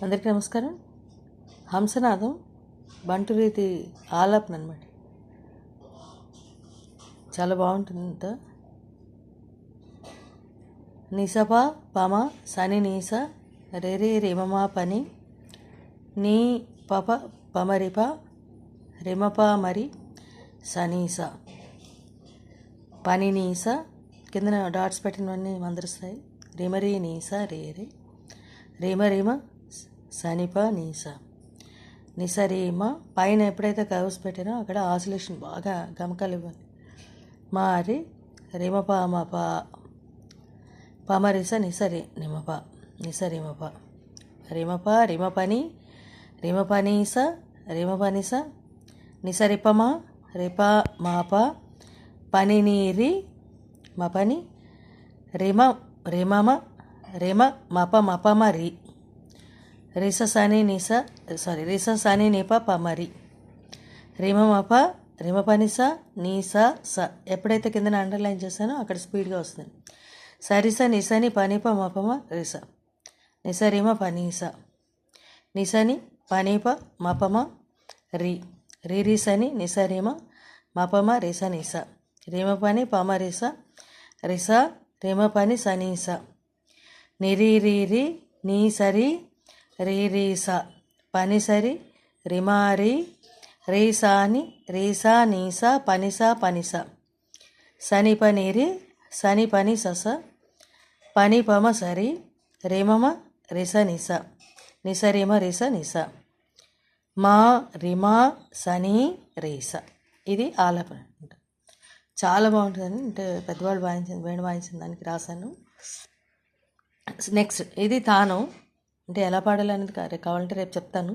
అందరికీ నమస్కారం. హంసనాదం బంటు రీతి ఆలాపన అనమాట. చాలా బాగుంటుంది. అంత నిసపా పమ సని నీస రే రే రిమమా పని నీ పప పమరిప రిమపా మరి సనీస పని నీస కిందన డాట్స్ పెట్టినవన్నీ మందరుస్తాయి. రిమరీ నీస రే రే రేమ రేమ సనిప నీస నిసరేమ. పైన ఎప్పుడైతే కర్వ్స్ పెట్టానో అక్కడ ఆసిలేషన్ బాగా గమకాలు ఇవ్వాలి. మారి రిమప మప పమరిస నిసరే నిమప నిసరిమప రిమప రిమపని రిమపనీస రిమపనిస నిసరిపమ రిప మాప పని నీరి మపని రిమ రిమమ రిమ మప మపమ రి రిస సని నిస రిస సని నిప పమరి రిమమప రిమపనిస నీస స. ఎప్పుడైతే కింద అండర్లైన్ చేశానో అక్కడ స్పీడ్గా వస్తుంది. సరిస నిసని పనిప మపమ రిస నిసరిమ పనీస నిసని పనిప మపమ రి రిరిసని నిసరిమ మపమ రిస నిస రిమపని పమరిస రిస రిమపని సనీస నిరిరి నీసరి రీరీస పనిసరి రిమారి రీసాని రీసా నీస పనిస పనిస సని పనిరి సని పని సస పని పమ సరి రిమమ రిస నిస నిసరిమ రిస నిస మా రిమా సని రీస. ఇది ఆలాపన. చాలా బాగుంటుందని అంటే పెద్దవాళ్ళు వేణు వాయించిన దానికి రాశాను. నెక్స్ట్ ఇది తాను అంటే ఎలా పాడాలి అనేది కావాలంటే రేపు చెప్తాను.